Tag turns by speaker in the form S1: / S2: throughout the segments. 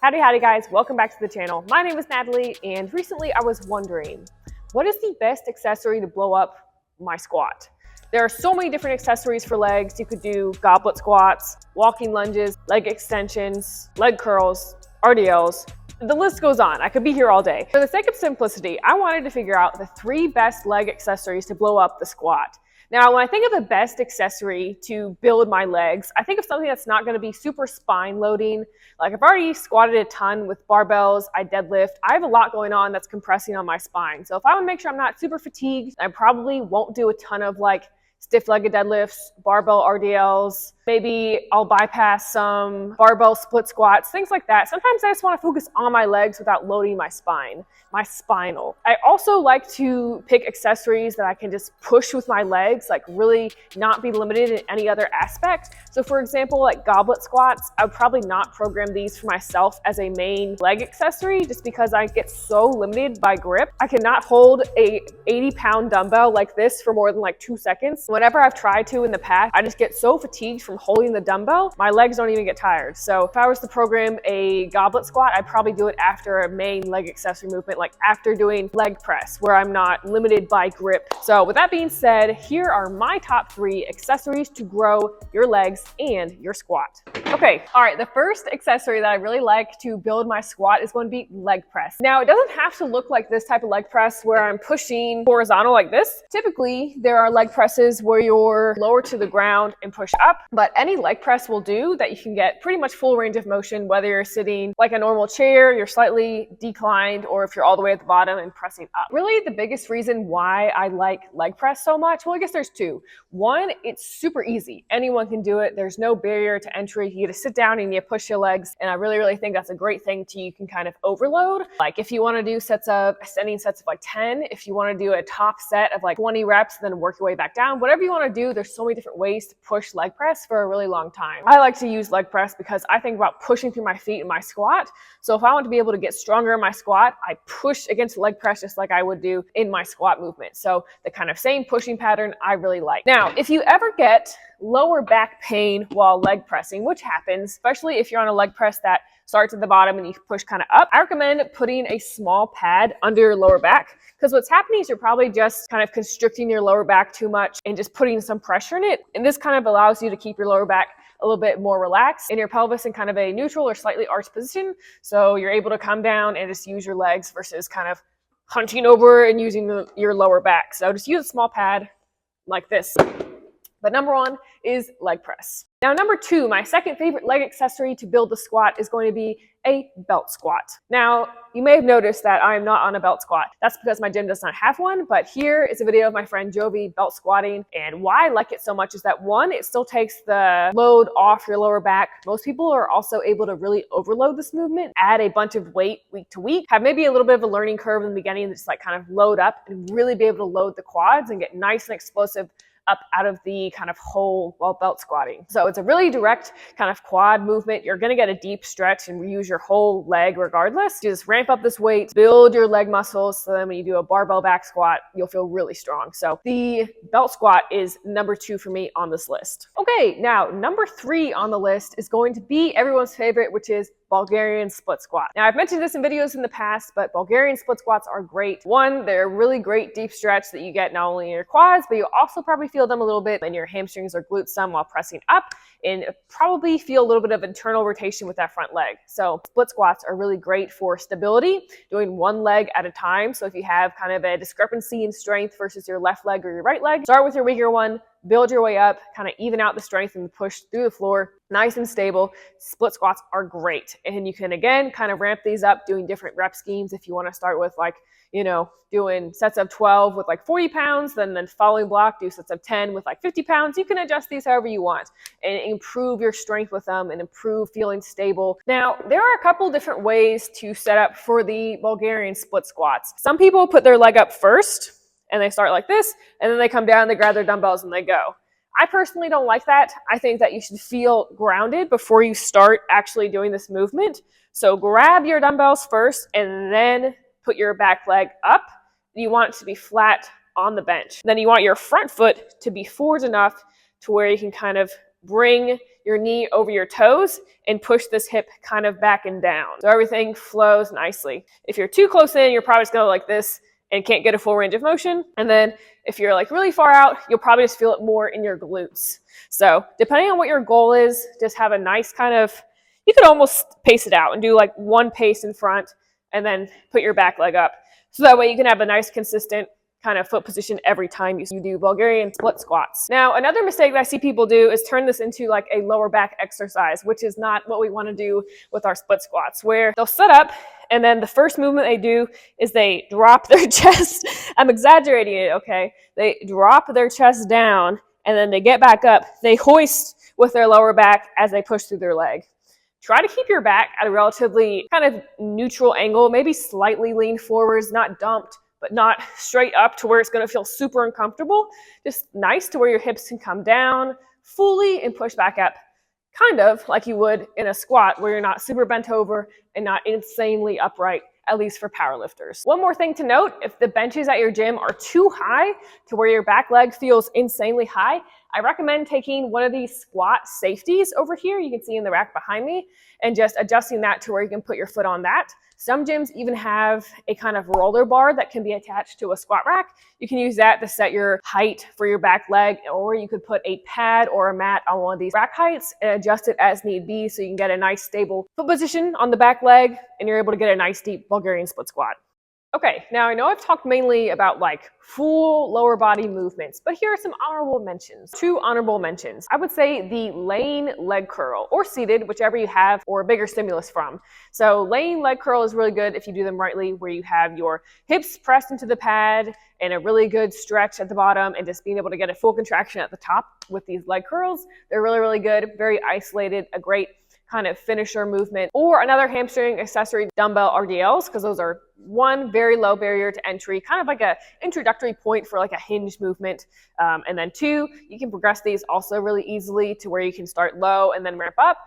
S1: Howdy guys, welcome back to the channel. My name is Natalie, and recently I was wondering, what is the best accessory to blow up my squat? There are so many different accessories for legs. You could do goblet squats, walking lunges, leg extensions, leg curls, RDLs. The list goes on. I could be here all day. For the sake of simplicity, I wanted to figure out the 3 best leg accessories to blow up the squat. Now, when I think of the best accessory to build my legs, I think of something that's not going to be super spine loading. Like I've already squatted a ton with barbells, I deadlift. I have a lot going on that's compressing on my spine. So if I want to make sure I'm not super fatigued, I probably won't do a ton of like stiff-legged deadlifts, barbell RDLs. Maybe I'll bypass some barbell split squats, things like that. Sometimes I just want to focus on my legs without loading my spine, my spinal. I also like to pick accessories that I can just push with my legs, like really not be limited in any other aspect. So for example, like goblet squats, I would probably not program these for myself as a main leg accessory just because I get so limited by grip. I cannot hold a 80-pound dumbbell like this for more than like 2 seconds. Whenever I've tried to in the past, I just get so fatigued from holding the dumbbell, my legs don't even get tired. So if I was to program a goblet squat, I'd probably do it after a main leg accessory movement, like after doing leg press, where I'm not limited by grip. So with that being said, here are my top 3 accessories to grow your legs and your squat. Okay, all right, the first accessory that I really like to build my squat is going to be leg press. Now, it doesn't have to look like this type of leg press where I'm pushing horizontal like this. Typically, there are leg presses where you're lower to the ground and push up, but any leg press will do that. You can get pretty much full range of motion, whether you're sitting like a normal chair, you're slightly declined, or if you're all the way at the bottom and pressing up. Really, the biggest reason why I like leg press so much, well, I guess there's 2. One, it's super easy. Anyone can do it. There's no barrier to entry. You get to sit down and you push your legs, and I really think that's a great thing you can kind of overload. Like if you want to do ascending sets of like 10, if you want to do a top set of like 20 reps, then work your way back down, whatever you want to do, there's so many different ways to push leg press for a really long time. I like to use leg press because I think about pushing through my feet in my squat. So if I want to be able to get stronger in my squat, I push against leg press just like I would do in my squat movement. So the kind of same pushing pattern I really like. Now, if you ever get lower back pain while leg pressing, which happens, especially if you're on a leg press that starts at the bottom and you push kind of up, I recommend putting a small pad under your lower back, because what's happening is you're probably just kind of constricting your lower back too much and just putting some pressure in it. And this kind of allows you to keep your lower back a little bit more relaxed and your pelvis in kind of a neutral or slightly arched position. So you're able to come down and just use your legs versus kind of hunching over and using your lower back. So just use a small pad like this. But number 1 is leg press. Now, number 2, my second favorite leg accessory to build the squat is going to be a belt squat. Now, you may have noticed that I am not on a belt squat. That's because my gym does not have one, but here is a video of my friend Jovi belt squatting. And why I like it so much is that 1, it still takes the load off your lower back. Most people are also able to really overload this movement, add a bunch of weight week to week, have maybe a little bit of a learning curve in the beginning, just like kind of load up and really be able to load the quads and get nice and explosive up out of the kind of hole while belt squatting. So it's a really direct kind of quad movement. You're going to get a deep stretch and use your whole leg regardless. Just ramp up this weight, build your leg muscles, so then when you do a barbell back squat, you'll feel really strong. So the belt squat is number 2 for me on this list. Okay, now number 3 on the list is going to be everyone's favorite, which is Bulgarian split squat. Now, I've mentioned this in videos in the past, but Bulgarian split squats are great. 1, they're a really great deep stretch that you get not only in your quads, but you also probably feel them a little bit in your hamstrings or glutes some while pressing up, and probably feel a little bit of internal rotation with that front leg. So split squats are really great for stability, doing 1 leg at a time. So if you have kind of a discrepancy in strength versus your left leg or your right leg, start with your weaker one, build your way up, kind of even out the strength and push through the floor, nice and stable. Split squats are great. And you can, again, kind of ramp these up doing different rep schemes. If you want to start with like, doing sets of 12 with like 40 pounds, then following block, do sets of 10 with like 50 pounds. You can adjust these however you want and improve your strength with them and improve feeling stable. Now, there are a couple different ways to set up for the Bulgarian split squats. Some people put their leg up first and they start like this, and then they come down, they grab their dumbbells and they go. I personally don't like that. I think that you should feel grounded before you start actually doing this movement. So grab your dumbbells first and then put your back leg up. You want it to be flat on the bench. Then you want your front foot to be forward enough to where you can kind of bring your knee over your toes and push this hip kind of back and down. So everything flows nicely. If you're too close in, you're probably just going like this and can't get a full range of motion. And then if you're like really far out, you'll probably just feel it more in your glutes. So depending on what your goal is, just have a nice kind of, you could almost pace it out and do like one pace in front and then put your back leg up. So that way you can have a nice consistent kind of foot position every time you do Bulgarian split squats. Now, another mistake that I see people do is turn this into like a lower back exercise, which is not what we want to do with our split squats, where they'll sit up and then the first movement they do is they drop their chest. I'm exaggerating it, okay? They drop their chest down and then they get back up. They hoist with their lower back as they push through their leg. Try to keep your back at a relatively kind of neutral angle, maybe slightly lean forwards, not dumped, but not straight up to where it's going to feel super uncomfortable. Just nice to where your hips can come down fully and push back up, kind of like you would in a squat where you're not super bent over and not insanely upright, at least for powerlifters. One more thing to note, if the benches at your gym are too high to where your back leg feels insanely high, I recommend taking one of these squat safeties over here, you can see in the rack behind me, and just adjusting that to where you can put your foot on that. Some gyms even have a kind of roller bar that can be attached to a squat rack. You can use that to set your height for your back leg, or you could put a pad or a mat on one of these rack heights and adjust it as need be so you can get a nice stable foot position on the back leg and you're able to get a nice deep Bulgarian split squat. Okay, now I know I've talked mainly about like full lower body movements, but here are some honorable mentions. 2 honorable mentions. I would say the laying leg curl or seated, whichever you have or a bigger stimulus from. So laying leg curl is really good if you do them rightly, where you have your hips pressed into the pad and a really good stretch at the bottom and just being able to get a full contraction at the top with these leg curls. They're really, really good, very isolated, a great kind of finisher movement. Or another hamstring accessory, dumbbell RDLs, because those are one, very low barrier to entry, kind of like a introductory point for like a hinge movement. And then 2, you can progress these also really easily to where you can start low and then ramp up.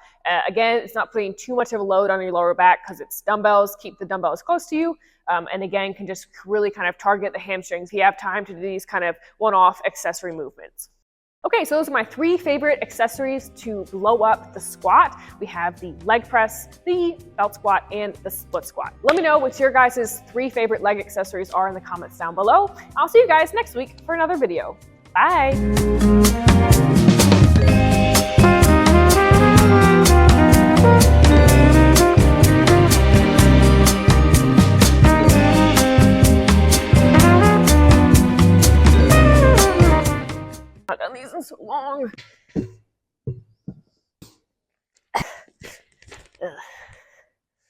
S1: Again, it's not putting too much of a load on your lower back because it's dumbbells. Keep the dumbbells close to you. And again, can just really kind of target the hamstrings if you have time to do these kind of one-off accessory movements. Okay, so those are my 3 favorite accessories to blow up the squat. We have the leg press, the belt squat, and the split squat. Let me know what your guys' 3 favorite leg accessories are in the comments down below. I'll see you guys next week for another video. Bye.